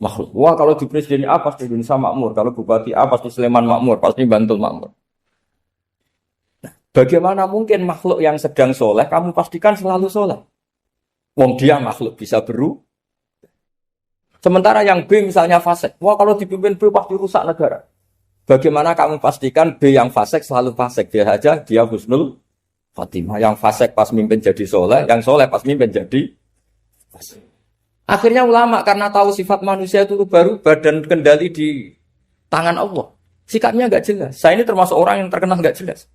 makhluk? Wah kalau di presiden A pasti Indonesia makmur, kalau bupati A pasti Sleman makmur, pasti Bantul makmur. Nah, bagaimana mungkin makhluk yang sedang soleh kamu pastikan selalu soleh? Wong dia makhluk bisa berubah. Sementara yang B misalnya fasik, wah kalau dipimpin B pasti rusak negara. Bagaimana kamu pastikan B yang fasik selalu fasik? Dia saja dia husnul Fatimah, yang fasik pas mimpin jadi soleh, yang soleh pas mimpin jadi fasik. Akhirnya ulama karena tahu sifat manusia itu baru badan kendali di tangan Allah. Sikapnya nggak jelas. Saya ini termasuk orang yang terkenal nggak jelas.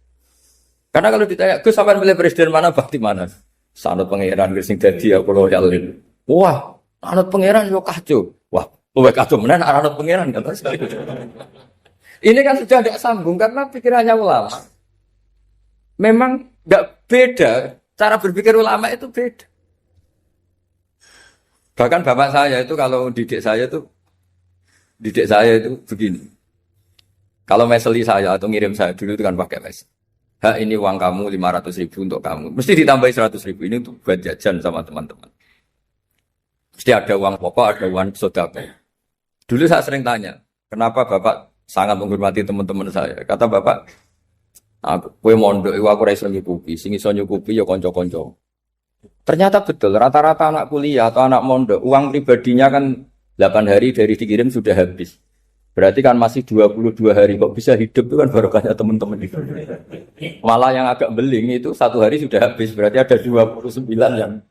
Karena kalau ditanya, Gus sampean milih presiden mana, bakti mana? Sanad pangeran sing dadi aku loyalin. Wah, anut pangeran yo kacau. Wah, luwih kacau menan anut pangeran kan. Ini kan sudah tidak sambung karena pikirannya ulama. Memang nggak beda, cara berpikir ulama itu beda. Bahkan bapak saya itu kalau didik saya itu begini. Kalau meseli saya atau ngirim saya dulu itu kan pakai mesel. Ini uang kamu 500.000 untuk kamu. Mesti ditambahi 100.000 ini untuk buat jajan sama teman-teman. Mesti ada uang pokok, ada uang sodako. Dulu saya sering tanya, kenapa bapak sangat menghormati teman-teman saya? Kata bapak, kowe mondok aku ora iso nyukupi, sing iso nyukupi ya kanca-kanca. Ternyata betul, rata-rata anak kuliah atau anak mondok, uang pribadinya kan 8 hari dari dikirim sudah habis. Berarti kan masih 22 hari, kok bisa hidup itu kan barokahnya teman-teman itu. Malah yang agak beling itu 1 hari sudah habis, berarti ada 29 yang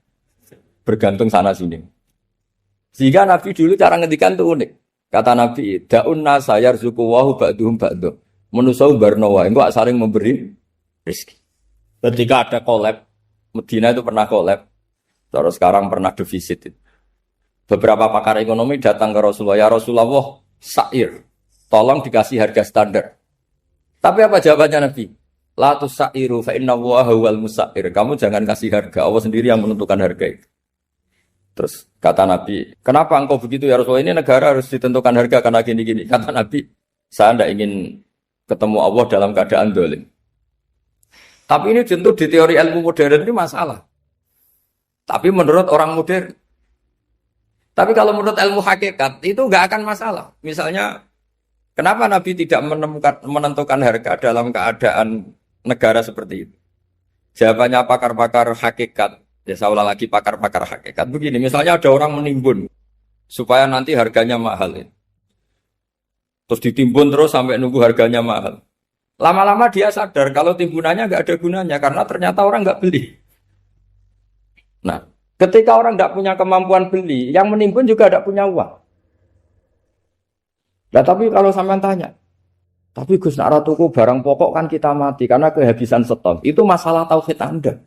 bergantung sana-sini. Sehingga Nabi dulu cara ngendikan itu unik. Kata Nabi, da'un nasa yarzuqu wahu ba'duhum ba'duh. Menusau barnawa, itu saling memberi rezeki. Ketika ada collab, Medina itu pernah collab, terus sekarang pernah defisit. Beberapa pakar ekonomi datang ke Rasulullah, ya Rasulullah, sa'ir, tolong dikasih harga standar. Tapi apa jawabannya Nabi? La tusairu fa inna Allaha huwal musair. Kamu jangan kasih harga, Allah sendiri yang menentukan harga itu. Terus kata Nabi, kenapa engkau begitu ya Rasulullah? Ini negara harus ditentukan harga karena gini-gini. Kata Nabi, saya tidak ingin ketemu Allah dalam keadaan dolim. Tapi ini tentu di teori ilmu modern ini masalah. Tapi menurut orang modern. Tapi kalau menurut ilmu hakikat itu nggak akan masalah. Misalnya, kenapa Nabi tidak menentukan harga dalam keadaan negara seperti itu? Jawabannya pakar-pakar hakikat. Ya saya ulang lagi pakar-pakar hakikat. Begini, misalnya ada orang menimbun supaya nanti harganya mahal. Ya. Terus ditimbun terus sampai nunggu harganya mahal. Lama-lama dia sadar kalau timbunannya nggak ada gunanya karena ternyata orang nggak beli. Nah, ketika orang nggak punya kemampuan beli, yang menimbun juga nggak punya uang. Nah, tapi kalau sampean tanya, Tapi Gus nak ra tuku barang pokok kan kita mati karena kehabisan stok. Itu masalah tauhid Anda.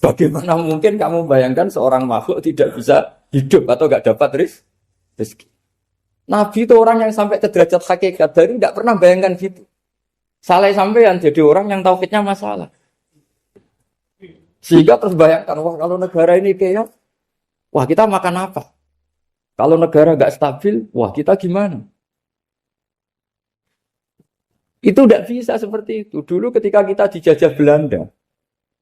Bagaimana mungkin kamu bayangkan seorang makhluk tidak bisa hidup atau nggak dapat rezeki? Nabi itu orang yang sampai ke derajat hakikat dari tidak pernah bayangkan gitu. Salah sampean jadi orang yang tauhidnya masalah. Sehingga terus bayangkan, wah kalau negara ini kayak, wah kita makan apa? Kalau negara nggak stabil, wah kita gimana? Itu tidak bisa seperti itu. Dulu ketika kita dijajah Belanda,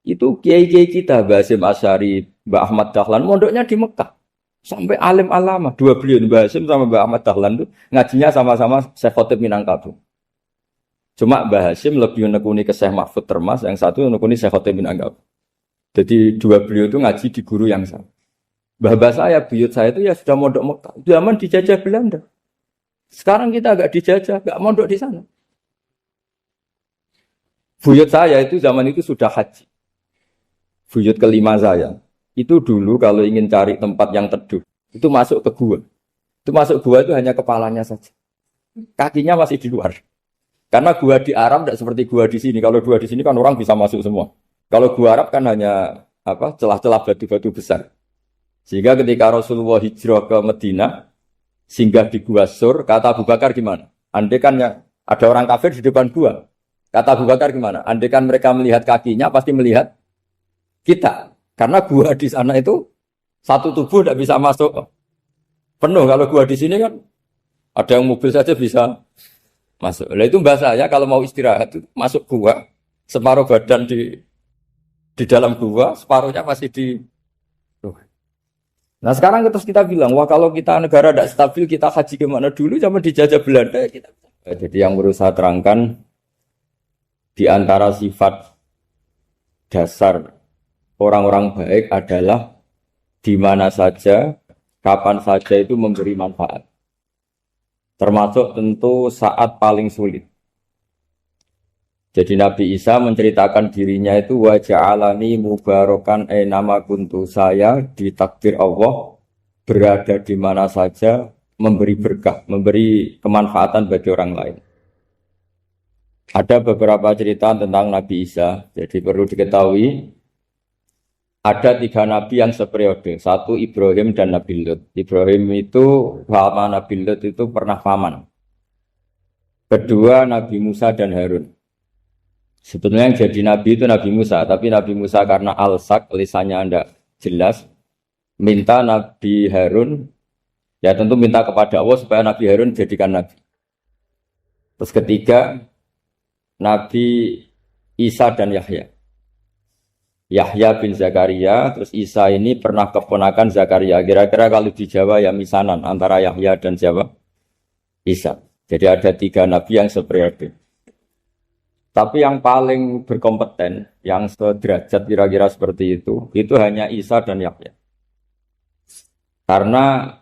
itu kiai-kiai kita, Mbah Hasyim Asy'ari, Mbah Ahmad Dahlan, mondoknya di Mekah. Sampai alim alama, dua beliau Mbah Hasyim sama Mbah Ahmad Dahlan itu ngajinya sama-sama Syekh Khotib Minangkabau. Cuma Mbah Hasyim lebih menekuni ke Syekh Mahfud Termas, yang satu menekuni Syekh Khotib Minangkabau. Jadi dua beliau itu ngaji di guru yang sama. Mbah saya, buyut saya itu ya sudah mondok Mekah. Zaman dijajah Belanda. Sekarang kita agak dijajah, agak mondok di sana. Buyut saya itu zaman itu sudah haji. Buyut kelima saya. Itu dulu kalau ingin cari tempat yang teduh, itu masuk ke gua. Itu masuk gua itu hanya kepalanya saja. Kakinya masih di luar. Karena gua di Arab tidak seperti gua di sini. Kalau gua di sini kan orang bisa masuk semua. Kalau gua Arab kan hanya celah-celah batu-batu besar. Sehingga ketika Rasulullah hijrah ke Madinah, singgah di gua Sur, kata Abu Bakar gimana? Andai kan ada orang kafir di depan gua. Kata Abu Bakar gimana? Andai kan mereka melihat kakinya, pasti melihat kita. Karena gua di sana itu satu tubuh tidak bisa masuk penuh. Kalau gua di sini kan ada yang mobil saja bisa masuk. Nah itu bahasa saya kalau mau istirahat itu masuk gua, separuh badan di dalam gua, separuhnya masih di. Nah sekarang terus kita bilang, wah kalau kita negara tidak stabil, kita haji kemana dulu? Zaman dijajah Belanda kita. Jadi yang berusaha terangkan di antara sifat dasar orang-orang baik adalah di mana saja, kapan saja itu memberi manfaat. Termasuk tentu saat paling sulit. Jadi Nabi Isa menceritakan dirinya itu wa ja'alani mubarakan nama kuntu, saya ditakdir Allah berada di mana saja memberi berkah, memberi kemanfaatan bagi orang lain. Ada beberapa cerita tentang Nabi Isa. Jadi perlu diketahui ada 3 nabi yang seperiode. Satu Ibrahim dan Nabi Lut. Ibrahim itu sama Nabi Lut itu pernah paman. Kedua Nabi Musa dan Harun. Sebetulnya yang jadi nabi itu Nabi Musa, tapi Nabi Musa karena alsak, lisannya tidak jelas, minta Nabi Harun, ya tentu minta kepada Allah supaya Nabi Harun jadikan nabi. Terus ketiga, Nabi Isa dan Yahya. Yahya bin Zakaria, terus Isa ini pernah keponakan Zakaria. Kira-kira kalau di Jawa ya misanan antara Yahya dan Jawa Isa. Jadi ada 3 nabi yang seperiode. Tapi yang paling berkompeten, yang sederajat kira-kira seperti itu hanya Isa dan Yahya. Karena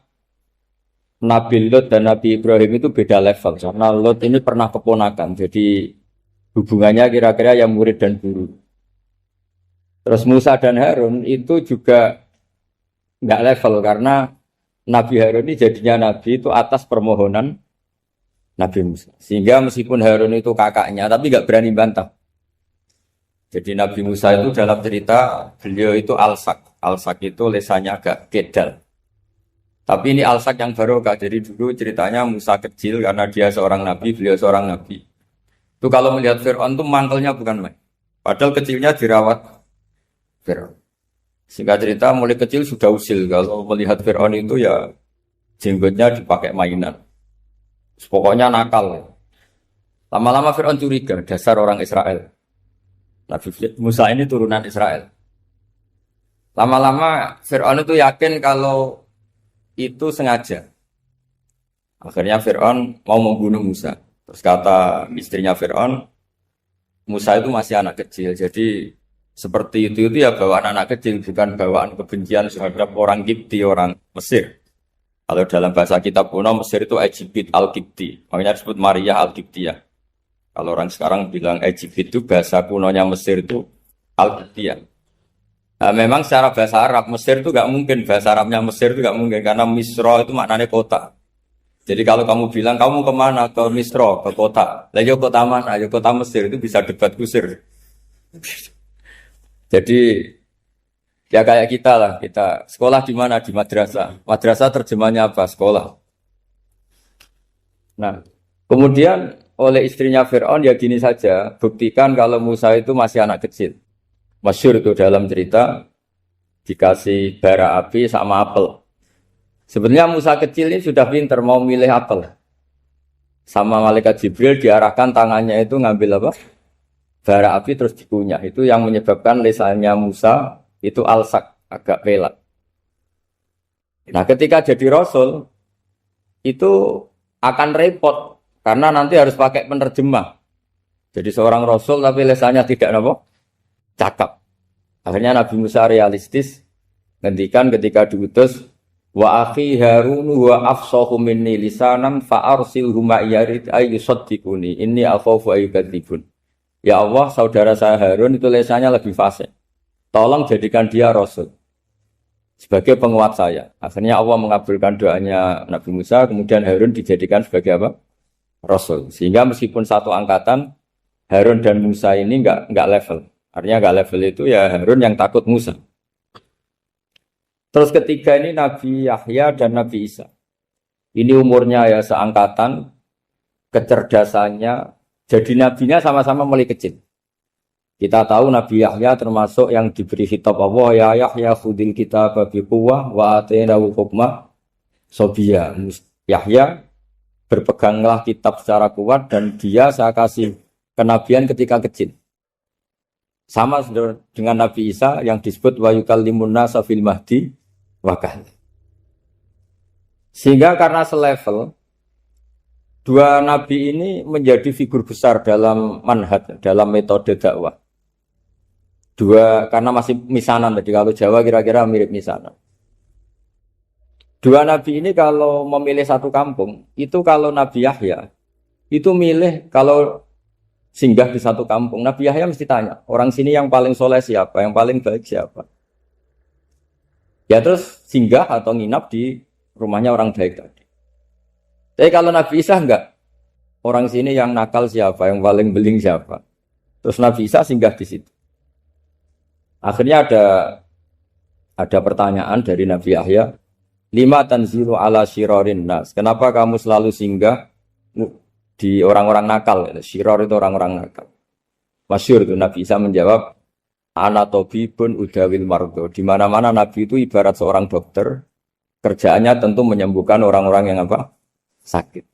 Nabi Lut dan Nabi Ibrahim itu beda level. Karena Lut ini pernah keponakan, jadi hubungannya kira-kira yang murid dan guru. Terus Musa dan Harun itu juga nggak level, karena Nabi Harun ini jadinya Nabi itu atas permohonan Nabi Musa. Sehingga meskipun Harun itu kakaknya, tapi nggak berani bantah. Jadi Nabi Musa itu dalam cerita, beliau itu alsak. Alsak itu lesannya agak kedal. Tapi ini alsak yang barokah. Jadi dulu ceritanya Musa kecil karena dia seorang Nabi, beliau seorang Nabi. Itu kalau melihat Fir'aun itu mangkelnya bukan main. Padahal kecilnya dirawat Fir'aun. Singkat cerita mulai kecil sudah usil. Kalau melihat Fir'aun itu ya jenggotnya dipakai mainan. Pokoknya nakal. Lama-lama Fir'aun curiga, dasar orang Israel. Nabi Musa ini turunan Israel. Lama-lama Fir'aun itu yakin kalau itu sengaja. Akhirnya Fir'aun mau membunuh Musa. Terus kata istrinya Fir'aun, Musa itu masih anak kecil. Jadi seperti itu ya bawaan anak kecil, bukan bawaan kebencian terhadap orang Kipti, orang Mesir. Kalau dalam bahasa kitab kuno Mesir itu Egypt Al-Kipti, makanya disebut Maria Al-Kiptiyah. Kalau orang sekarang bilang Egypt itu bahasa kunonya Mesir itu Al-Kiptiyah. Nah, memang secara bahasa Arab Mesir itu nggak mungkin, bahasa Arabnya Mesir itu nggak mungkin karena Misra itu maknanya kota. Jadi kalau kamu bilang kamu kemana, ke Misro, ke kota, lah yo kota mana, yo kota Mesir, itu bisa debat kusir. Jadi ya kayak kita lah, kita sekolah di mana, di madrasah. Madrasah terjemahnya apa? Sekolah. Nah, kemudian oleh istrinya Fir'aun ya gini saja, buktikan kalau Musa itu masih anak kecil. Masyhur itu dalam cerita dikasih bara api sama apel. Sebenarnya Musa kecil ini sudah pinter mau milih apel. Sama malaikat Jibril diarahkan tangannya itu ngambil apa? Bara api terus dikunyah. Itu yang menyebabkan lisannya Musa itu alsak, agak pelat. Nah, ketika jadi rasul itu akan repot karena nanti harus pakai penerjemah. Jadi seorang rasul tapi lisannya tidak apa? Cakap. Akhirnya Nabi Musa realistis ngendikan ketika diutus wa akhi Harun wa afsahu minni lisanan fa arsilhu ma yarid ay yusaddiquni inni akhafu ay yukadzibun. Ya Allah, saudara saya Harun itu lisannya lebih fasih. Tolong jadikan dia rasul sebagai penguat saya. Akhirnya Allah mengabulkan doanya Nabi Musa, kemudian Harun dijadikan sebagai apa? Rasul. Sehingga meskipun satu angkatan, Harun dan Musa ini enggak level. Artinya enggak level itu ya Harun yang takut Musa. Terus ketiga ini Nabi Yahya dan Nabi Isa. Ini umurnya ya seangkatan, kecerdasannya, jadi nabinya sama-sama mulai kecil. Kita tahu Nabi Yahya termasuk yang diberi khitab Allah, ya Yahya khudil kitab bi quwwah wa atainahu hukma sobiyya. Yahya berpeganglah kitab secara kuat dan dia saya kasih kenabian ketika kecil. Sama dengan Nabi Isa yang disebut wa yukallimun nasa fil mahdi wa kahla. Sehingga karena selevel dua nabi ini menjadi figur besar dalam manhaj, dalam metode dakwah. Dua, karena masih misanan tadi, kalau Jawa kira-kira mirip misanan. Dua nabi ini kalau memilih satu kampung, itu kalau Nabi Yahya, itu milih kalau singgah di satu kampung, Nabi Yahya mesti tanya, orang sini yang paling soleh siapa, yang paling baik siapa. Ya terus singgah atau nginap di rumahnya orang baik tadi. Tapi kalau Nabi Isa enggak, orang sini yang nakal siapa, yang paling beling siapa. Terus Nabi Isa singgah di situ. Akhirnya ada pertanyaan dari Nabi Yahya, lima tanzilu ala syirarin nas. Kenapa kamu selalu singgah di orang-orang nakal? Syiror itu orang-orang nakal. Masyhur itu Nabi Isa menjawab, ana tabibun udawil mardo. Di mana-mana Nabi itu ibarat seorang dokter, kerjaannya tentu menyembuhkan orang-orang yang apa? Sakit.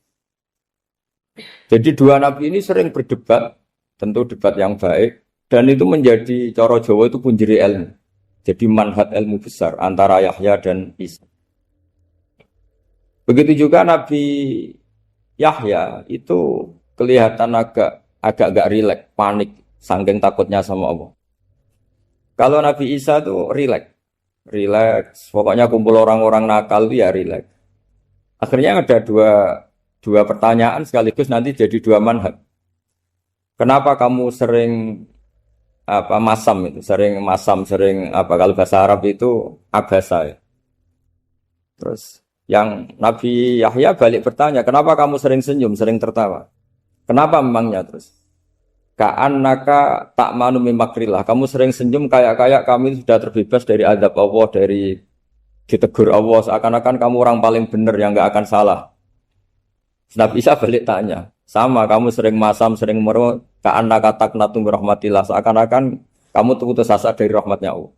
Jadi dua nabi ini sering berdebat, tentu debat yang baik, dan itu menjadi cara Jawa itu punjeri ilmu. Jadi manhaj ilmu besar antara Yahya dan Isa. Begitu juga Nabi Yahya itu kelihatan agak rileks, panik, saking takutnya sama Allah. Kalau Nabi Isa itu rileks, pokoknya kumpul orang-orang nakal itu ya rileks. Akhirnya ada dua pertanyaan sekaligus nanti jadi dua manhaj. Kenapa kamu sering masam itu, sering kalau bahasa Arab itu abasa ya. Terus yang Nabi Yahya balik bertanya, kenapa kamu sering senyum, sering tertawa? Kenapa memangnya terus? Ka'annaka ta'manu min makrillah. Kamu sering senyum kayak kami sudah terbebas dari azab Allah, dari ditegur Allah, seakan-akan kamu orang paling benar yang enggak akan salah. Nabi Isa balik tanya, sama kamu sering masam, sering merut, ka'annaka taqnatu min rahmatillah, seakan-akan kamu putus asa dari rahmatnya Allah.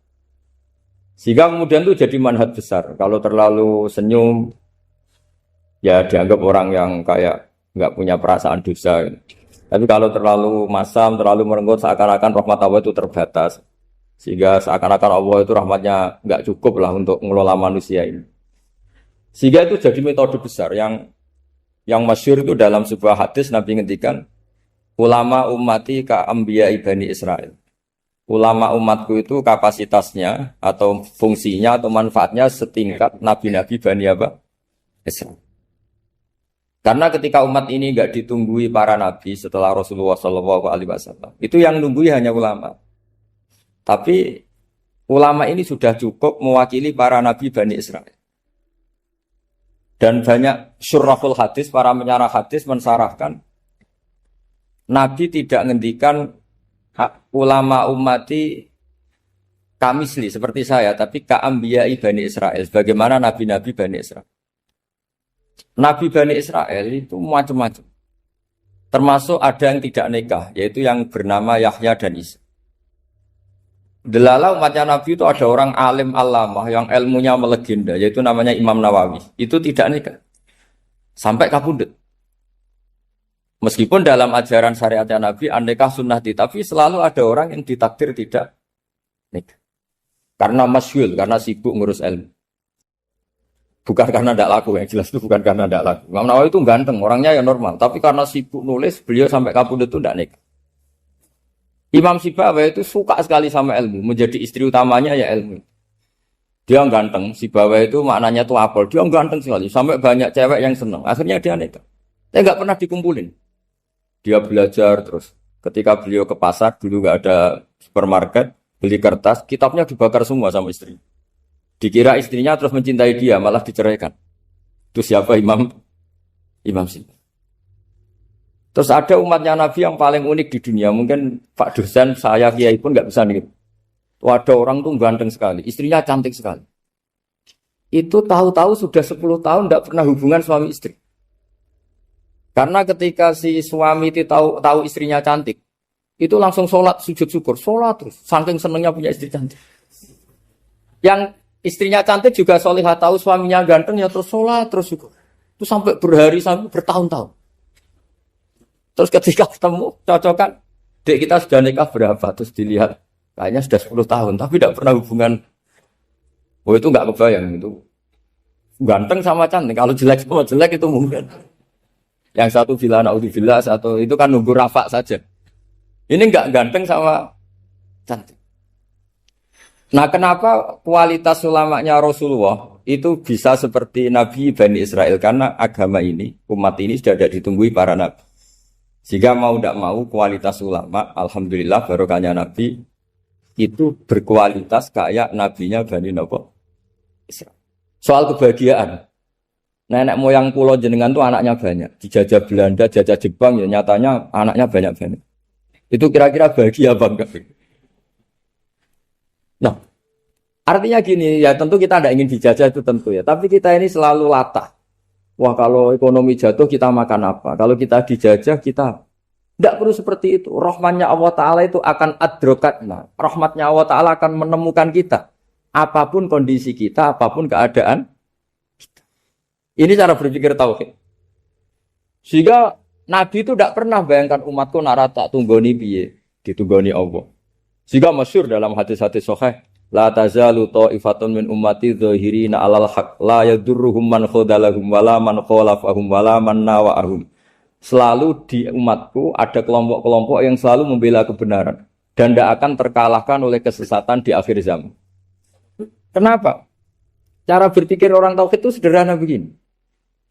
Sehingga kemudian itu jadi manhaj besar. Kalau terlalu senyum, ya dianggap orang yang kayak enggak punya perasaan dosa. Tapi kalau terlalu masam, terlalu merenggut, seakan-akan rahmat Allah itu terbatas. Sehingga seakan-akan Allah itu rahmatnya enggak cukup lah untuk mengelola manusia ini. Sehingga itu jadi metode besar yang masyhur itu dalam sebuah hadis Nabi ngendikan, ulama ummati ka anbiya Bani Israil. Ulama umatku itu kapasitasnya atau fungsinya atau manfaatnya setingkat nabi-nabi Bani Israil. Karena ketika umat ini enggak ditunggui para nabi setelah Rasulullah SAW, itu yang nunggui hanya ulama. Tapi ulama ini sudah cukup mewakili para nabi Bani Israil. Dan banyak syurrahul hadis, para menyarah hadis mensarahkan Nabi tidak ngendikan ulama ummati kamisli seperti saya, tapi ka'ambiyai Bani Israel. Bagaimana nabi-nabi Bani Israel? Nabi Bani Israel itu macam-macam. Termasuk ada yang tidak nikah, yaitu yang bernama Yahya dan Isa. Delala umatnya Nabi itu ada orang alim alamah yang ilmunya melegenda, yaitu namanya Imam Nawawi. Itu tidak nikah. Sampai kabudut. Meskipun dalam ajaran syariatnya Nabi, an-nikah sunnati, tapi selalu ada orang yang ditakdir tidak nikah. Karena masyhul, karena sibuk ngurus ilmu. Bukan karena tidak laku, yang jelas itu bukan karena tidak laku. Imam Nawawi itu ganteng, orangnya ya normal. Tapi karena sibuk nulis, beliau sampai kabudut itu tidak nikah. Imam Sibawayh itu suka sekali sama ilmu, menjadi istri utamanya ya ilmu. Dia ganteng, Sibawayh itu maknanya tuh apel, dia ganteng sekali, sampai banyak cewek yang senang. Akhirnya dia nikah. Dia nggak pernah dikumpulin. Dia belajar terus. Ketika beliau ke pasar, dulu nggak ada supermarket, beli kertas, kitabnya dibakar semua sama istri. Dikira istrinya terus mencintai dia, malah diceraikan. Itu siapa Imam Sibawayh. Terus ada umatnya Nabi yang paling unik di dunia. Mungkin Pak dosen, saya kiai pun nggak bisa nih. Ada orang tuh ganteng sekali, istrinya cantik sekali. Itu tahu-tahu sudah 10 tahun tidak pernah hubungan suami istri. Karena ketika si suami itu tahu istrinya cantik, itu langsung sholat sujud syukur, sholat terus. Saking senengnya punya istri cantik. Yang istrinya cantik juga solihah, tahu suaminya ganteng ya terus sholat terus syukur. Itu sampai berhari sampai bertahun-tahun. Terus ketika ketemu, cocokan, dek kita sudah nikah berapa? Terus dilihat, kayaknya sudah 10 tahun, tapi tidak pernah hubungan. Oh itu nggak kebayang, itu ganteng sama cantik. Kalau jelek sama jelek itu mungkin. Yang satu villa, naudzubillah, satu itu kan nunggu rafa saja. Ini nggak ganteng sama cantik. Nah kenapa kualitas ulamanya Rasulullah itu bisa seperti Nabi Bani Israel? Karena agama ini, umat ini sudah ada ditunggui para nabi. Sehingga mau tidak mau kualitas ulama, alhamdulillah barokahnya Nabi itu berkualitas kayak nabinya Bani Israel. Soal kebahagiaan, nenek moyang pulau jenengan tuh anaknya banyak, dijajah Belanda, jajah Jepang, ya nyatanya anaknya banyak. Itu kira-kira bahagia apa enggak? Nah, artinya gini ya, tentu kita tidak ingin dijajah itu tentu ya, tapi kita ini selalu latah. Wah kalau ekonomi jatuh kita makan apa? Kalau kita dijajah kita tidak perlu seperti itu. Rahmatnya Allah Ta'ala itu akan adrokatna. Rahmatnya Allah Ta'ala akan menemukan kita. Apapun kondisi kita, apapun keadaan kita. Ini cara berpikir tauhid. Sehingga Nabi itu tidak pernah bayangkan umatku narata tunggoni piye, ditunggoni Allah. Sehingga masyhur dalam hadis-hadis sahih, la tazalu ta'ifatun min ummati dzahirina 'alal haq la yadurruhum man khadalahum wala man khalafahum wala man nawa'ahum. Selalu di umatku ada kelompok-kelompok yang selalu membela kebenaran dan tidak akan terkalahkan oleh kesesatan di akhir zaman. Kenapa? Cara berpikir orang tauhid itu sederhana begini.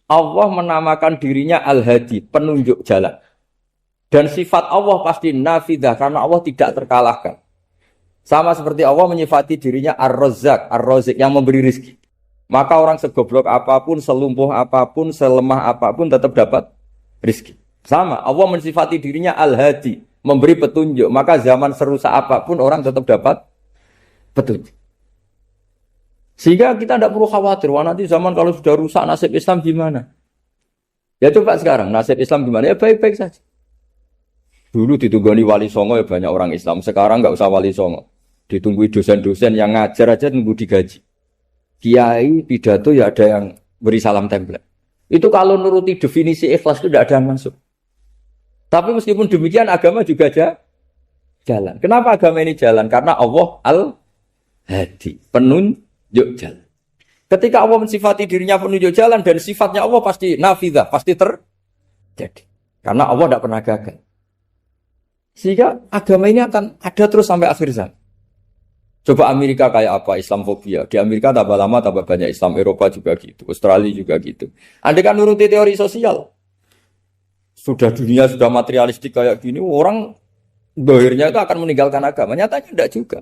Allah menamakan dirinya Al-Hadi, penunjuk jalan. Dan sifat Allah pasti nafidah karena Allah tidak terkalahkan. Sama seperti Allah menyifati dirinya Ar-Razzaq, Ar-Razik yang memberi rizki. Maka orang segoblok apapun, selumpuh apapun, selemah apapun tetap dapat rizki. Sama, Allah mensifati dirinya Al-Hadi, memberi petunjuk. Maka zaman serusak apapun orang tetap dapat petunjuk. Sehingga kita tidak perlu khawatir, wah nanti zaman kalau sudah rusak nasib Islam gimana? Ya coba sekarang, nasib Islam gimana? Ya baik-baik saja. Dulu ditunggoni wali songo ya banyak orang Islam. Sekarang nggak usah wali songo. Ditunggu dosen-dosen yang ngajar aja tunggu digaji. Kiai pidato ya ada yang beri salam template. Itu kalau nuruti definisi ikhlas itu tidak ada yang masuk. Tapi meskipun demikian agama juga jalan. Kenapa agama ini jalan? Karena Allah Al-Hadi, penunjuk jalan. Ketika Allah mensifati dirinya penunjuk jalan dan sifatnya Allah pasti nafidah, pasti terjadi. Karena Allah tidak pernah gagal. Sehingga agama ini akan ada terus sampai akhir zaman. Coba Amerika kayak apa? Islamofobia. Di Amerika tambah lama tambah banyak Islam. Eropa juga gitu. Australia juga gitu. Andai kan nuruti teori sosial. Sudah dunia sudah materialistik kayak gini. Orang dohirnya itu akan meninggalkan agama. Nyatanya tidak juga.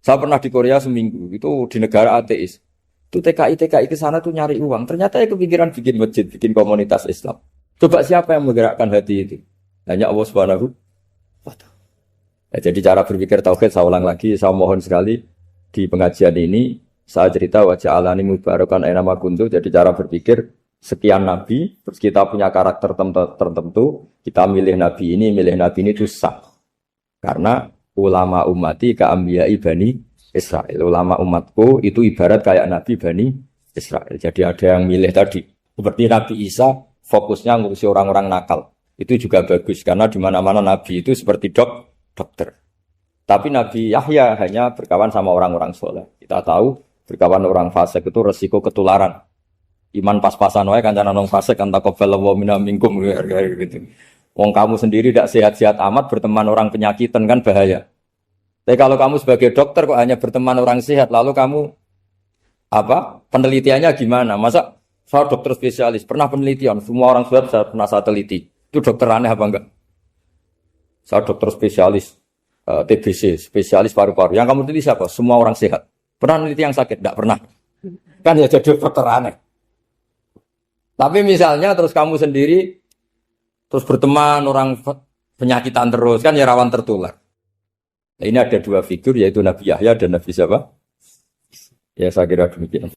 Saya pernah di Korea seminggu. Itu di negara ateis. Itu TKI ke sana tuh nyari uang. Ternyata ya kepikiran bikin masjid, bikin komunitas Islam. Coba siapa yang menggerakkan hati itu? Hanya Allah Subhanahu wa Ta'ala. Ya, jadi cara berpikir tauhid saya ulang lagi, saya mohon sekali di pengajian ini saya cerita wajah alani mubarakan nama kuntu. Jadi cara berpikir sekian nabi, terus kita punya karakter tertentu, kita milih nabi ini itu sah. Karena ulama ummati ka'ambiyai bani Israel. Ulama umatku itu ibarat kayak nabi bani Israel. Jadi ada yang milih tadi. Seperti Nabi Isa fokusnya ngurusi orang-orang nakal. Itu juga bagus karena di mana-mana nabi itu seperti dokter. Tapi Nabi Yahya hanya berkawan sama orang-orang soleh. Kita tahu berkawan orang fasik itu resiko ketularan. Iman pas-pasan wae kancana nang fasik kan taqabbalallahu minna minkum gitu. Wong kamu sendiri tidak sehat-sehat amat berteman orang penyakitan kan bahaya. Tapi kalau kamu sebagai dokter kok hanya berteman orang sehat, lalu kamu penelitiannya gimana? Masa saya dokter spesialis pernah penelitian, semua orang sehat saya pernah saya teliti. Itu dokter aneh apa enggak? Saya dokter spesialis TBC, spesialis paru-paru. Yang kamu teliti siapa? Semua orang sehat. Pernah meneliti yang sakit? Tidak pernah. Kan ya jadi dokter aneh. Tapi misalnya terus kamu sendiri terus berteman orang penyakitan terus kan ya rawan tertular. Nah, ini ada dua figur yaitu Nabi Yahya dan Nabi siapa? Ya saya kira demikian.